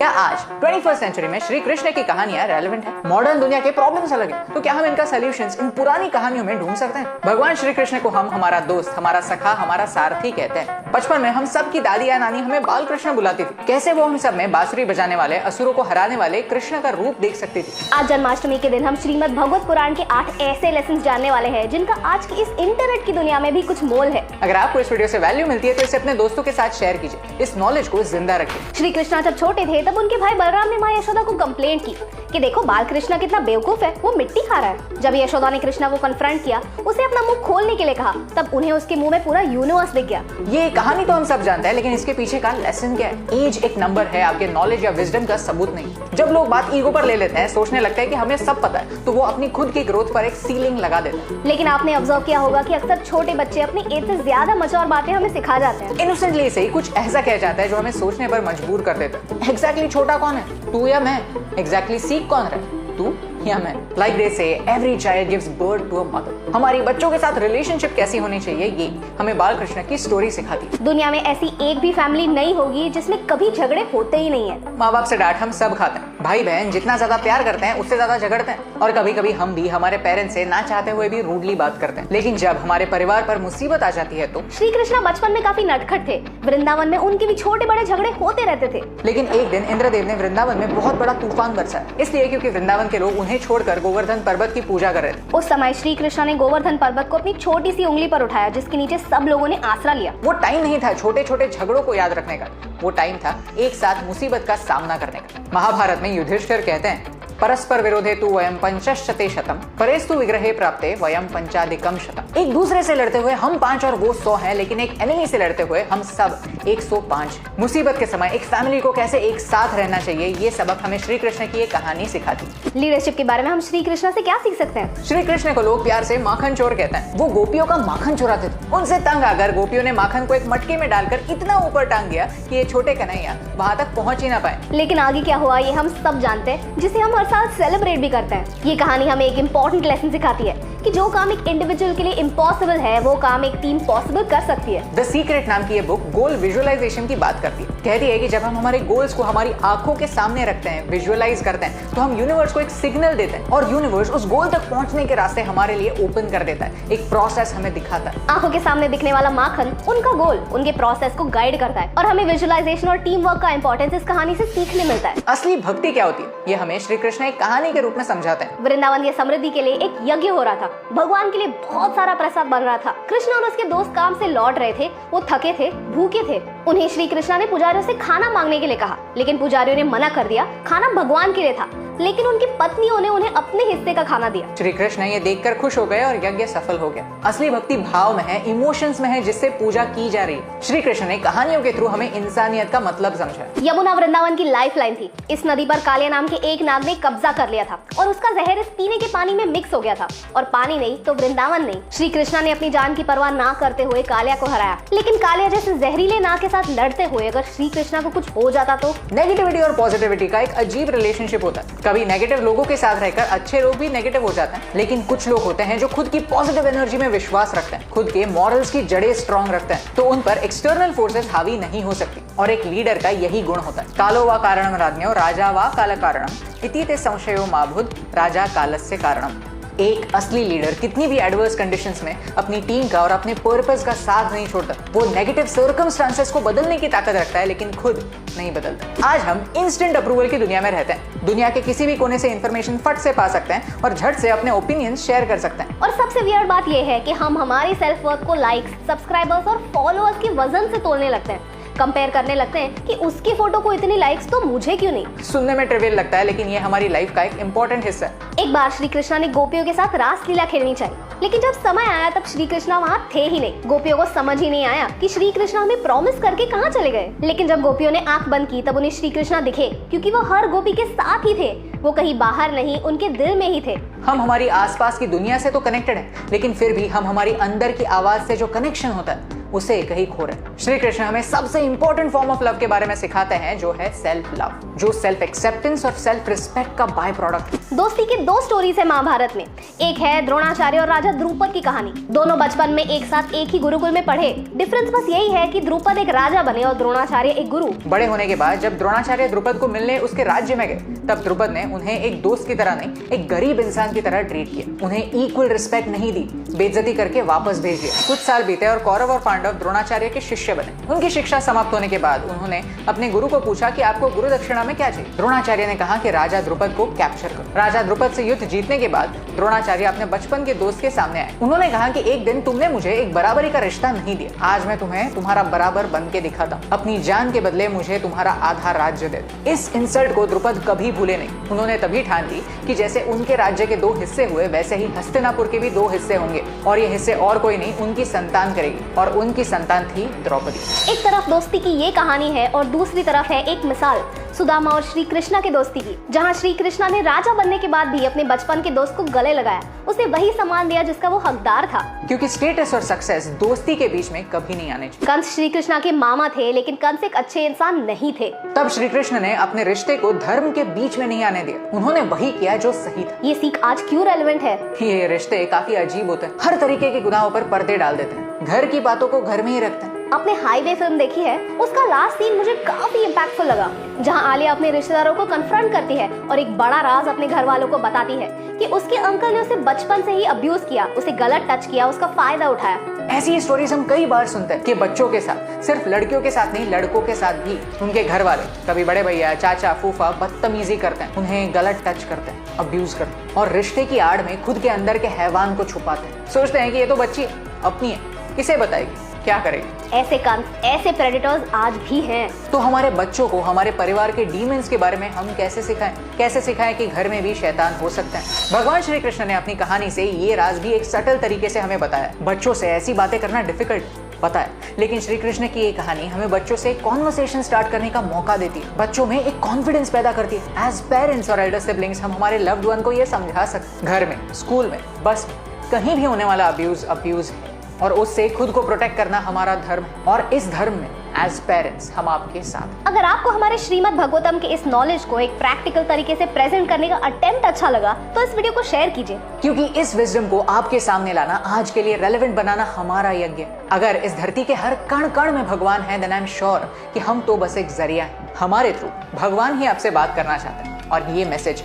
क्या आज 21st century में श्री कृष्ण की कहानियां रेलेवेंट है? मॉडर्न दुनिया के प्रॉब्लम्स अलग हैं, तो क्या हम इनका सॉल्यूशंस इन पुरानी कहानियों में ढूंढ सकते हैं? भगवान श्री कृष्ण को हम हमारा दोस्त, हमारा सखा, हमारा सारथी कहते हैं। बचपन में हम सब की दादी या नानी हमें बाल कृष्ण बुलाती थी। कैसे वो हम सब में बांसुरी बजाने वाले, असुरों को हराने वाले कृष्ण का रूप देख सकती थी। आज जन्माष्टमी के दिन हम श्रीमद् भगवत पुराण के 8 ऐसे लेसन जानने वाले हैं जिनका आज की इस इंटरनेट की दुनिया में भी कुछ मोल है। अगर आपको इस वीडियो से वैल्यू मिलती है तो इसे अपने दोस्तों के साथ शेयर कीजिए, इस नॉलेज को जिंदा रखिए। श्री कृष्ण जब छोटे थे तब उनके भाई बलराम ने माँ यशोदा को कंप्लेंट की कि देखो बाल कृष्णा कितना बेवकूफ है, वो मिट्टी खा रहा है। जब यशोदा ने कृष्णा को कन्फ्रंट किया, उसे अपना मुंह खोलने के लिए कहा, तब उन्हें उसके मुंह में पूरा यूनिवर्स दिख गया। ये कहानी तो हम सब जानते हैं, लेकिन इसके पीछे का लेसन क्या है? एज एक नंबर है, आपके नॉलेज या विजडम का सबूत नहीं। जब लोग बात ईगो पर ले लेते हैं, सोचने लगता है कि हमें सब पता है, तो वो अपनी खुद की ग्रोथ पर एक सीलिंग लगा देते हैं। लेकिन आपने ऑब्जर्व किया होगा कि अक्सर छोटे बच्चे अपनी एज से ज्यादा मच्योर बातें हमें सिखा जाते हैं। इनोसेंटली से ही कुछ ऐसा कह जाता है जो हमें सोचने पर मजबूर कर देता है। एग्जैक्टली छोटा कौन है, तू या मैं? एग्जैक्टली सीख कौन रहा, तू या मैं? Like they say every child gives birth to a mother. हमारी बच्चों के साथ रिलेशनशिप कैसी होनी चाहिए, ये हमें बाल कृष्ण की स्टोरी सिखाती। दुनिया में ऐसी एक भी फैमिली नहीं होगी जिसमें कभी झगड़े होते ही नहीं है। माँ बाप से डांट हम सब खाते हैं, भाई बहन जितना ज्यादा प्यार करते हैं उससे ज्यादा झगड़ते हैं, और कभी कभी हम भी हमारे पेरेंट्स से ना चाहते हुए भी रूडली बात करते हैं। लेकिन जब हमारे परिवार पर मुसीबत आ जाती है तो श्री कृष्ण बचपन में काफी नटखट थे। वृंदावन में उनके भी छोटे बड़े झगड़े होते रहते थे। लेकिन एक दिन इंद्रदेव ने वृंदावन में बहुत बड़ा तूफान बरसा, इसलिए क्योंकि वृंदावन के लोग उन्हें छोड़कर गोवर्धन पर्वत की पूजा कर रहे थे। उस समय श्री कृष्ण ने गोवर्धन पर्वत को अपनी छोटी सी उंगली पर उठाया, जिसके नीचे सब लोगों ने आसरा लिया। वो टाइम नहीं था छोटे छोटे झगड़ों को याद रखने का, वो टाइम था एक साथ मुसीबत का सामना करने का। महाभारत में युधिष्ठिर कहते हैं, परस्पर विरोधे तु वयम पंचशते शतम परेस्तु विग्रहे प्राप्ते वयम पंचाधिकम शतम। एक दूसरे से लड़ते हुए हम 5 और वो 100 हैं, लेकिन एक एनिमी से लड़ते हुए हम सब 105। मुसीबत के समय एक फैमिली को कैसे एक साथ रहना चाहिए, ये सबक हमें श्री कृष्ण की एक कहानी सिखाती। लीडरशिप के बारे में हम श्री कृष्ण से क्या सीख सकते हैं? श्री कृष्ण को लोग प्यार से माखन चोर कहते हैं। वो गोपियों का माखन चुराते थे। उनसे तंग आकर गोपियों ने माखन को एक मटके में डालकर इतना ऊपर टांग दिया कि ये छोटे कन्हैया वहां तक पहुंच ही ना पाए। लेकिन आगे क्या हुआ ये हम सब जानते हैं, जिसे हम हर साल सेलिब्रेट भी करते हैं। ये कहानी हमें एक इम्पोर्टेंट लेसन सिखाती है कि जो काम एक इंडिविजुअल के लिए इम्पॉसिबल है, वो काम एक टीम पॉसिबल कर सकती है। द सीक्रेट नाम की ये बुक गोल विजुअलाइजेशन की बात करती है। कहती है कि जब हम हमारे गोल्स को हमारी आंखों के सामने रखते हैं, विजुअलाइज करते हैं, तो हम यूनिवर्स को एक सिग्नल देते हैं और यूनिवर्स उस गोल तक पहुंचने के रास्ते हमारे लिए ओपन कर देता है, एक प्रोसेस हमें दिखाता है। आंखों के सामने दिखने वाला माखन उनका गोल, उनके प्रोसेस को गाइड करता है, और हमें विजुअलाइजेशन और टीम वर्क का इंपॉर्टेंस इस कहानी से सीखने मिलता है। असली भक्ति क्या होती है, ये हमें श्री कृष्ण एक कहानी के रूप में समझाते हैं। वृंदावन की समृद्धि के लिए एक यज्ञ हो रहा था। भगवान के लिए बहुत सारा प्रसाद बन रहा था। कृष्ण और उसके दोस्त काम से लौट रहे थे, वो थके थे, भूखे थे। उन्हें श्री कृष्ण ने पुजारियों से खाना मांगने के लिए कहा, लेकिन पुजारियों ने मना कर दिया। खाना भगवान के लिए था, लेकिन उनकी पत्नियों ने उन्हें अपने हिस्से का खाना दिया। श्री कृष्ण ये देखकर खुश हो गए और यज्ञ सफल हो गया। असली भक्ति भाव में है, इमोशंस में है, जिससे पूजा की जा रही है। श्री कृष्ण ने कहानियों के थ्रू हमें इंसानियत का मतलब समझाया। यमुना वृंदावन की लाइफलाइन थी। इस नदी पर कालिया नाम के एक नाग ने कब्जा कर लिया था और उसका जहर इस पीने के पानी में मिक्स हो गया था, और पानी नहीं तो वृंदावन नहीं। श्री कृष्ण ने अपनी जान की परवाह ना करते हुए कालिया को हराया। लेकिन कालिया जैसे जहरीले नाग के साथ लड़ते हुए अगर श्री कृष्ण को कुछ हो जाता तो? नेगेटिविटी और पॉजिटिविटी का एक अजीब रिलेशनशिप होता है। कभी नेगेटिव लोगों के साथ रहकर अच्छे लोग भी नेगेटिव हो जाते हैं, लेकिन कुछ लोग होते हैं जो खुद की पॉजिटिव एनर्जी में विश्वास रखते हैं, खुद के मॉरल्स की जड़ें स्ट्रॉन्ग रखते हैं, तो उन पर एक्सटर्नल फोर्सेस हावी नहीं हो सकती। और एक लीडर का यही गुण होता है। कालो वा कारणम राज्ञो राजा वा काल कारणम इति ते संशयो माभूत राजा कालस्य कारणम। एक असली लीडर कितनी भी एडवर्स कंडीशंस में अपनी टीम का और अपने पर्पस का साथ नहीं छोड़ता। वो नेगेटिव सर्कमस्टांसेस को बदलने की ताकत रखता है, लेकिन खुद नहीं बदलता। आज हम इंस्टेंट अप्रूवल की दुनिया में रहते हैं। दुनिया के किसी भी कोने से इंफॉर्मेशन फट से पा सकते हैं और झट से अपने ओपिनियंस शेयर कर सकते हैं। और सबसे वियर्ड बात यह है कि हम हमारी सेल्फ वर्थ को लाइक्स, सब्सक्राइबर्स और फॉलोअर्स के वजन से तोलने लगते हैं। कंपेयर करने लगते हैं कि उसकी फोटो को इतनी लाइक्स तो मुझे क्यों नहीं। सुनने में ट्रिवियल लगता है, लेकिन ये हमारी लाइफ का एक इंपॉर्टेंट हिस्सा है। एक बार श्री कृष्ण ने गोपियों के साथ रास लीला खेलनी चाहिए, लेकिन जब समय आया तब श्री कृष्ण वहाँ थे ही नहीं। गोपियों को समझ ही नहीं आया कि श्री कृष्ण हमें प्रॉमिस करके कहाँ चले गए। लेकिन जब गोपियों ने आंख बंद की तब उन्हें श्री कृष्ण दिखे, क्योंकि वो हर गोपी के साथ ही थे। वो कहीं बाहर नहीं, उनके दिल में ही थे। हम हमारी आसपास की दुनिया से तो कनेक्टेड हैं, लेकिन फिर भी हम हमारी अंदर की आवाज से जो कनेक्शन होता है उसे कहीं खो रहे हैं। श्री कृष्ण हमें सबसे इंपॉर्टेंट फॉर्म ऑफ लव के बारे में सिखाते हैं, जो है सेल्फ लव। जो सेल्फ एक्सेप्टेंस और सेल्फ रिस्पेक्ट का बाय प्रोडक्ट है। दोस्ती की दो स्टोरीज है महाभारत में। एक है द्रोणाचार्य और राजा द्रुपद की कहानी। दोनों बचपन में एक साथ एक ही गुरुकुल में पढ़े। डिफरेंस बस यही है कि द्रुपद एक राजा बने और द्रोणाचार्य एक गुरु। बड़े होने के बाद जब द्रोणाचार्य द्रुपद को मिलने उसके राज्य में गए, तब द्रुपद ने उन्हें एक दोस्त की तरह नहीं, एक गरीब इंसान की तरह ट्रीट किया। उन्हें इक्वल रिस्पेक्ट नहीं दी, बेइज्जती करके वापस भेज दिया। कुछ साल बीते और कौरव और पांडव द्रोणाचार्य के शिष्य बने। उनकी शिक्षा समाप्त होने के बाद उन्होंने अपने गुरु को पूछा कि आपको गुरु दक्षिणा में क्या चाहिए। द्रोणाचार्य ने कहा कि राजा द्रुपद को कैप्चर करो। राजा द्रुपद से युद्ध जीतने के बाद द्रोणाचार्य अपने बचपन के दोस्त के सामने आए। उन्होंने कहा कि एक दिन तुमने मुझे एक बराबरी का रिश्ता नहीं दिया, आज मैं तुम्हें तुम्हारा बराबर बन के दिखाता हूं। अपनी जान के बदले मुझे तुम्हारा आधा राज्य दे दो। इस इंसल्ट को द्रुपद कभी भूले नहीं। उन्होंने तभी ठान ली कि जैसे उनके राज्य के 2 हिस्से हुए, वैसे ही हस्तिनापुर के भी 2 हिस्से होंगे और ये हिस्से और कोई नहीं, उनकी संतान करेगी। और उनकी संतान थी द्रौपदी। एक तरफ दोस्ती की ये कहानी है और दूसरी तरफ है एक मिसाल सुदामा और श्री कृष्णा की दोस्ती की, जहाँ श्री कृष्णा ने राजा बनने के बाद भी अपने बचपन के दोस्त को गले लगाया, उसे वही सम्मान दिया जिसका वो हकदार था। क्योंकि स्टेटस और सक्सेस दोस्ती के बीच में कभी नहीं आने चाहिए। कंस श्री कृष्णा के मामा थे, लेकिन कंस एक अच्छे इंसान नहीं थे। तब श्री कृष्ण ने अपने रिश्ते को धर्म के बीच में नहीं आने दिया। उन्होंने वही किया जो सही था। ये सीख आज क्यों रेलेवेंट है? ये रिश्ते काफी अजीब होते हैं, हर तरीके के गुनाहों पर पर्दे डाल देते हैं, घर की बातों को घर में ही रखते हैं। आपने हाईवे फिल्म देखी है? उसका लास्ट सीन मुझे काफी इम्पैक्टफुल लगा, जहां आलिया अपने रिश्तेदारों को कन्फ्रंट करती है और एक बड़ा राज अपने घर वालों को बताती है कि उसके अंकल ने उसे बचपन से ही अब्यूज किया, उसे गलत टच किया, उसका फायदा उठाया। ऐसी स्टोरीज हम कई बार सुनते हैं कि बच्चों के साथ, सिर्फ लड़कियों के साथ नहीं, लड़कों के साथ भी उनके घर वाले, कभी बड़े भैया, चाचा, फूफा बदतमीजी करते हैं, उन्हें गलत टच करते हैं, अब्यूज करते हैं और रिश्ते की आड़ में खुद के अंदर के हैवान को छुपाते हैं। सोचते हैं कि ये तो बच्ची अपनी है, किसे बताएगी, क्या करेगी। ऐसे कंस, ऐसे प्रेडेटर्स आज भी हैं। तो हमारे बच्चों को हमारे परिवार के डीमंस के बारे में हम कैसे सिखाएं कि घर में भी शैतान हो सकते हैं। भगवान श्री कृष्ण ने अपनी कहानी से ये राज भी एक सटल तरीके से हमें बताया। बच्चों से ऐसी बातें करना डिफिकल्ट पता है, लेकिन श्री कृष्ण की ये कहानी हमें बच्चों से कॉन्वर्सेशन स्टार्ट करने का मौका देती है, बच्चों में एक कॉन्फिडेंस पैदा करती है। एज पेरेंट्स और एल्डर सिबलिंग्स हम हमारे लव्ड वन को ये समझा सकते, घर में, स्कूल में, बस में, कहीं भी होने वाला अब्यूज है और उससे खुद को प्रोटेक्ट करना हमारा धर्म है। और इस धर्म में एज पेरेंट्स हम आपके साथ। अगर आपको हमारे श्रीमद् भागवतम के इस नॉलेज को एक प्रैक्टिकल तरीके से प्रेजेंट करने का अटेम्प्ट अच्छा लगा, तो इस वीडियो को शेयर कीजिए, क्योंकि इस विजडम को आपके सामने लाना, आज के लिए रेलेवेंट बनाना हमारा यज्ञ। अगर इस धरती के हर कण कण में भगवान है, देन आई एम श्योर कि हम तो बस एक जरिया है। हमारे थ्रू भगवान ही आपसे बात करना चाहते हैं और ये मैसेज